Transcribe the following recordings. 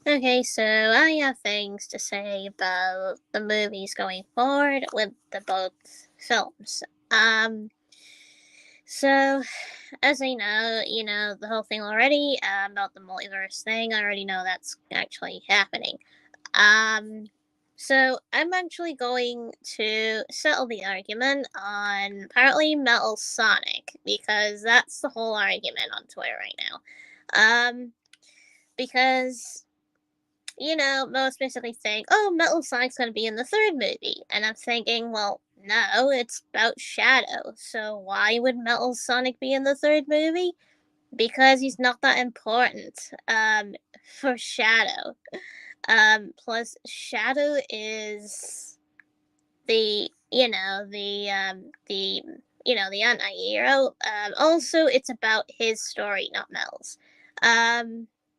Okay, so I have things to say about the movies going forward with the both films. Um, so as I know, the whole thing already about the multiverse thing. I already know that's actually happening. Um, so I'm actually going to settle the argument on apparently Metal Sonic because that's the whole argument on Twitter right now. Because most basically think, oh, Metal Sonic's going to be in the third movie. And I'm thinking, well, no, it's about Shadow. So why would Metal Sonic be in the third movie? Because he's not that important for Shadow. Plus, Shadow is the anti-hero. Also, it's about his story, not Mel's.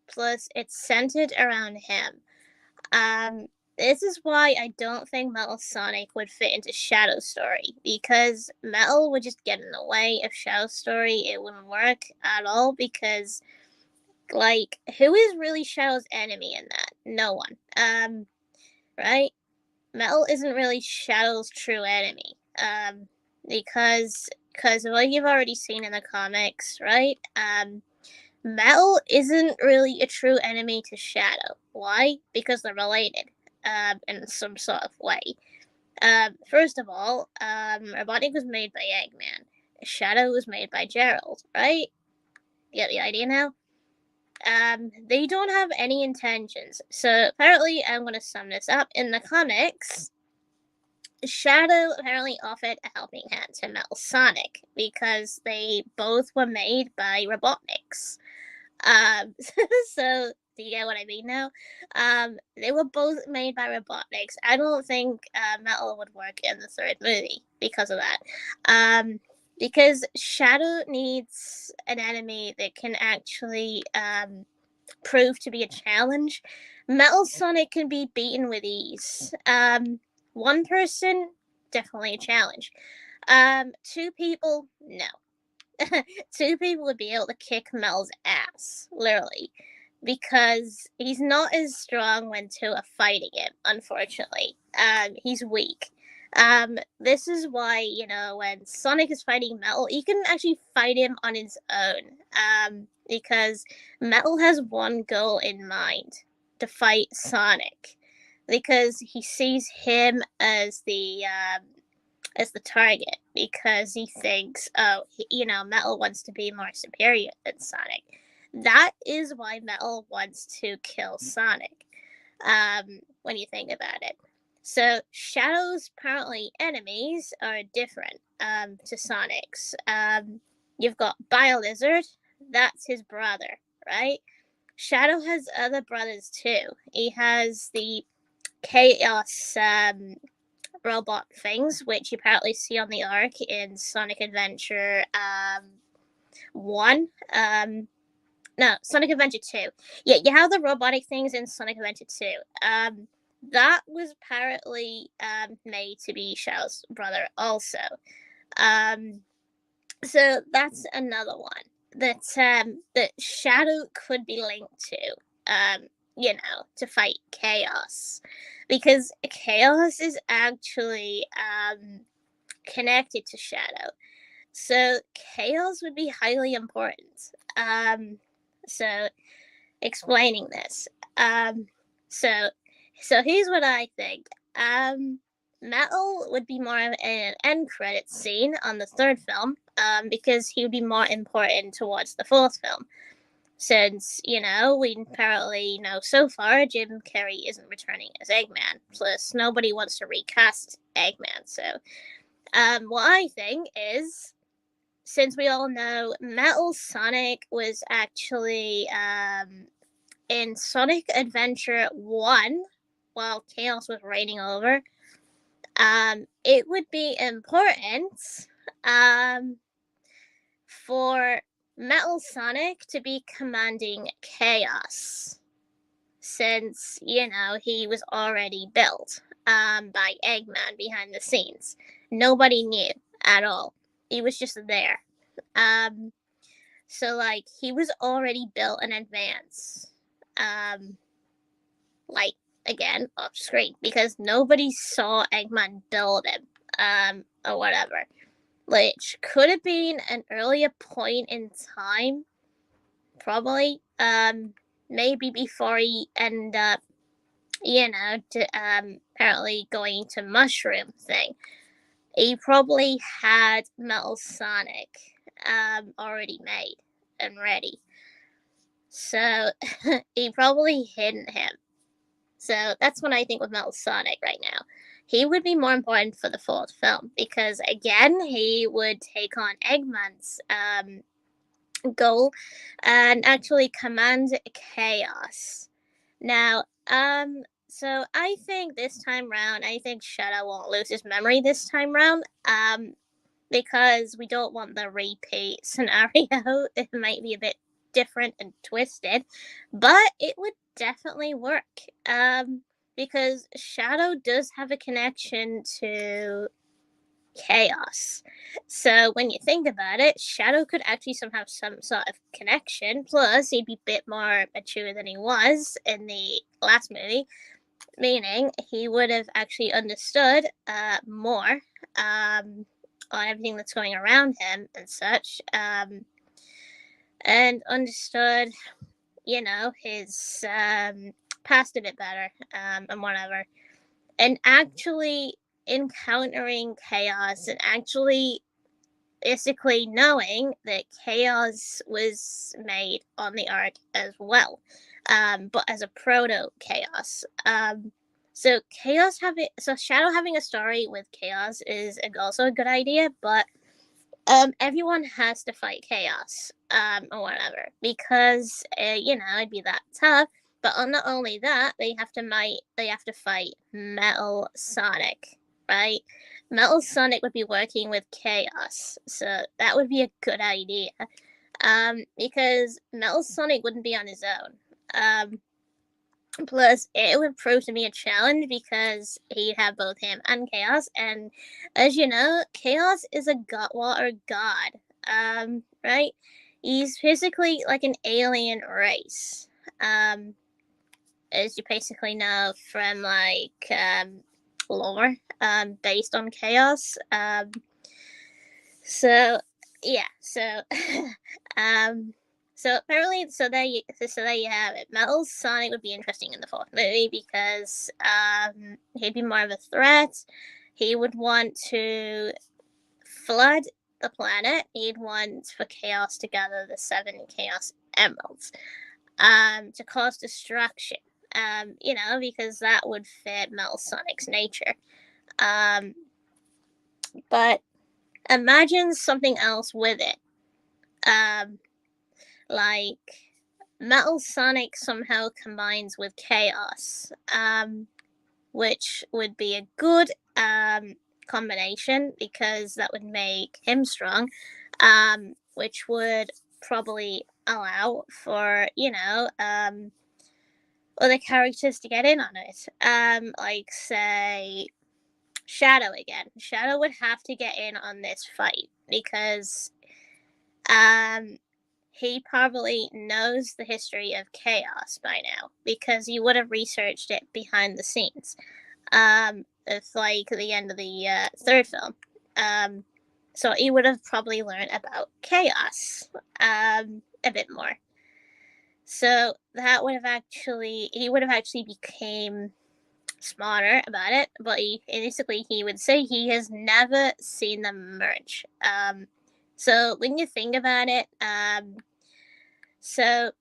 Plus, it's centered around him. Um, this is why I don't think Metal Sonic would fit into Shadow's story, because Metal would just get in the way of Shadow's story. It wouldn't work at all because, like, who is really Shadow's enemy in that? No one. Right? Metal isn't really Shadow's true enemy. Because of what you've already seen in the comics, right? Metal isn't really a true enemy to Shadow. Why? Because they're related, in some sort of way. First of all, Robotnik was made by Eggman. Shadow was made by Gerald, right? Get the idea now? They don't have any intentions. So apparently, I'm gonna sum this up. In the comics, Shadow apparently offered a helping hand to Metal Sonic because they both were made by Robotniks. So do you get what I mean now? They were both made by Robotniks. I don't think Metal would work in the third movie because of that. Because Shadow needs an enemy that can actually prove to be a challenge. Metal Sonic can be beaten with ease. One person, definitely a challenge. Two people, no. Two people would be able to kick Mel's ass, literally, because he's not as strong when two are fighting him. Unfortunately, he's weak. This is why when Sonic is fighting Metal, he can actually fight him on his own. Because Metal has one goal in mind: to fight Sonic, because he sees him as the target because he thinks, oh, Metal wants to be more superior than Sonic. That is why Metal wants to kill Sonic. When you think about it. So Shadow's apparently enemies are different to Sonic's. You've got Biolizard, that's his brother, right? Shadow has other brothers too. He has the Chaos robot things, which you apparently see on the arc in Sonic Adventure 1. No, Sonic Adventure 2. Yeah, you have the robotic things in Sonic Adventure 2. That was apparently made to be Shadow's brother also. Um, so that's another one that Shadow could be linked to. To fight Chaos, because Chaos is actually connected to Shadow. So Chaos would be highly important. So explaining this. So so here's what I think. Metal would be more of an end credit scene on the third film, because he would be more important towards the fourth film. Since, we apparently know so far Jim Carrey isn't returning as Eggman. Plus, nobody wants to recast Eggman. So, what I think is, since we all know Metal Sonic was actually in Sonic Adventure 1 while Chaos was reigning over, it would be important for Metal Sonic to be commanding Chaos, since, he was already built by Eggman behind the scenes. Nobody knew at all. He was just there. Um, so, like, he was already built in advance. Um, like, again, off screen, because nobody saw Eggman build him, or whatever. Which could have been an earlier point in time, probably, maybe before he ended up, apparently going to Mushroom thing. He probably had Metal Sonic, already made and ready. So, he probably hidden him. So that's what I think with Metal Sonic right now. He would be more important for the fourth film because, again, he would take on Eggman's goal and actually command chaos. Now, so I think this time round, I think Shadow won't lose his memory this time round. Because we don't want the repeat scenario. It might be a bit different and twisted, but it would definitely work. Because Shadow does have a connection to chaos. So when you think about it, Shadow could actually somehow have some sort of connection. Plus, he'd be a bit more mature than he was in the last movie, meaning he would have actually understood more on everything that's going around him and such, and understood, his past a bit better, and whatever. And actually encountering chaos and actually basically knowing that chaos was made on the Ark as well, but as a proto chaos. So Shadow having a story with chaos is also a good idea, but everyone has to fight chaos, or whatever, because it'd be that tough. But not only that, they have to fight Metal Sonic, right? Metal Sonic would be working with chaos, so that would be a good idea. Because Metal Sonic wouldn't be on his own. Plus, it would prove to be a challenge because he'd have both him and Chaos, and as you know, Chaos is a water god. Right? He's physically like an alien race. As you basically know from lore, based on Chaos. So yeah, so So apparently, so there you have it. Metal Sonic would be interesting in the fourth movie because he'd be more of a threat. He would want to flood the planet. He'd want for Chaos to gather the 7 Chaos Emeralds, to cause destruction. Because that would fit Metal Sonic's nature. But imagine something else with it. Like Metal Sonic somehow combines with Chaos, which would be a good combination because that would make him strong, which would probably allow for other characters to get in on it, like say Shadow again. Shadow would have to get in on this fight because he probably knows the history of chaos by now because he would have researched it behind the scenes. It's like the end of the third film. So he would have probably learned about chaos a bit more. So that would have he would have actually became smarter about it, but he would say he has never seen them merge. So when you think about it, so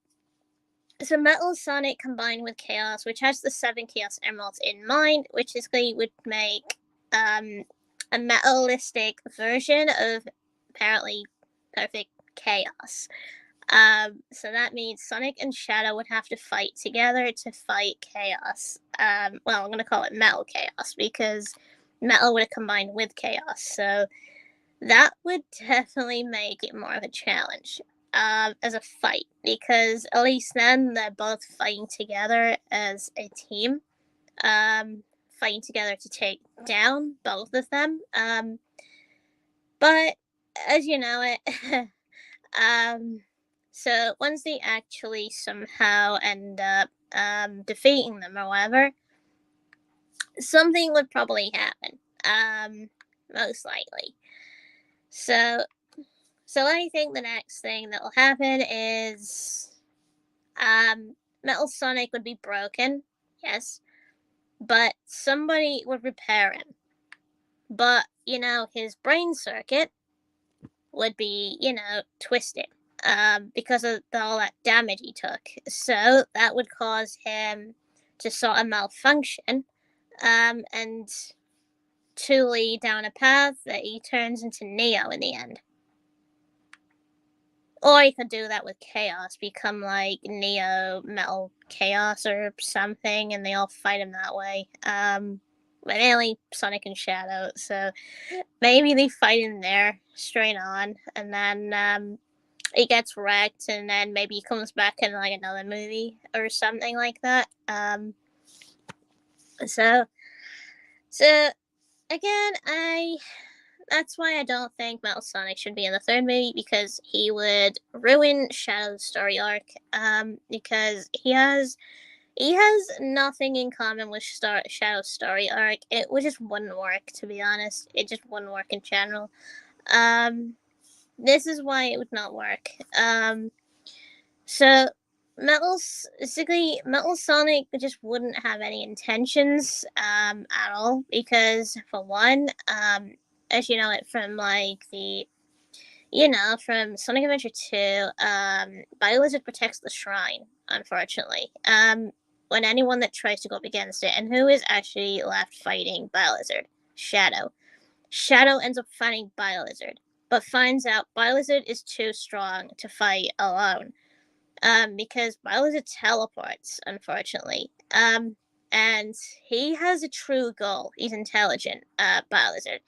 Metal Sonic combined with Chaos, which has the 7 Chaos Emeralds in mind, which basically would make a metalistic version of apparently perfect chaos. So that means Sonic and Shadow would have to fight together to fight Chaos. Well, I'm going to call it Metal Chaos because Metal would have combined with Chaos. So that would definitely make it more of a challenge as a fight because at least then they're both fighting together as a team, fighting together to take down both of them. But as you know it, so once they actually somehow end up defeating them or whatever, something would probably happen. Most likely. So I think the next thing that will happen is Metal Sonic would be broken, yes, but somebody would repair him. But, his brain circuit would be, twisted because of all that damage he took. So that would cause him to sort of malfunction and to lead down a path that he turns into Neo in the end. Or he could do that with Chaos, become like Neo Metal Chaos or something, and they all fight him that way. But mainly Sonic and Shadow, so maybe they fight him there straight on, and then he gets wrecked, and then maybe he comes back in like another movie or something like that. So again, that's why I don't think Metal Sonic should be in the third movie, because he would ruin Shadow's story arc. Because he has nothing in common with Shadow's story arc. It just wouldn't work, to be honest. It just wouldn't work in general. This is why it would not work. So Metal Sonic just wouldn't have any intentions at all, because for one, as you know it from like from Sonic Adventure 2, BioLizard protects the shrine, unfortunately. When anyone that tries to go up against it, and who is actually left fighting BioLizard? Shadow. Shadow ends up fighting BioLizard, but finds out BioLizard is too strong to fight alone. Because BioLizard teleports, unfortunately. And he has a true goal. He's intelligent, BioLizard.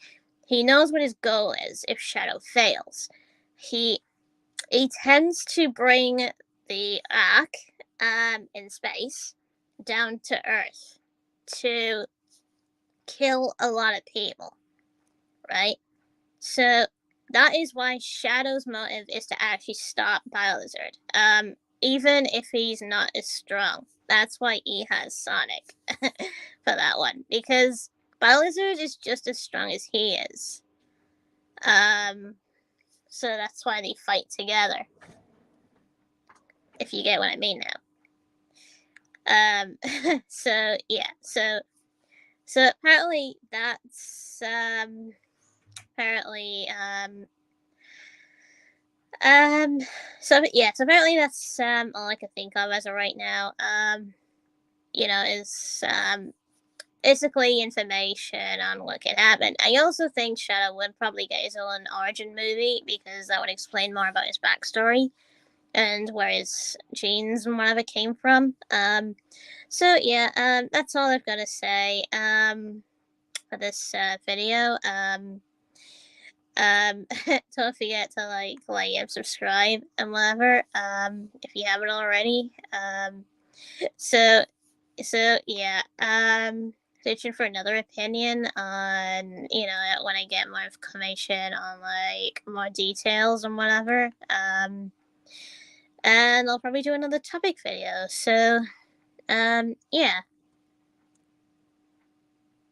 He knows what his goal is if Shadow fails. He tends to bring the Ark in space down to Earth to kill a lot of people, right? So that is why Shadow's motive is to actually stop BioLizard. Even if he's not as strong. That's why he has Sonic for that one, because BioLizard is just as strong as he is. So that's why they fight together. If you get what I mean now. So yeah, so apparently that's so apparently that's all I can think of as of right now. Is basically information on what can happen. I also think Shadow would probably get his own origin movie, because that would explain more about his backstory and where his genes and whatever came from. So yeah, that's all I've got to say for this video. Don't forget to like and subscribe and whatever, if you haven't already. So yeah, stay tuned for another opinion on, when I get more information on like more details and whatever. And I'll probably do another topic video. So yeah,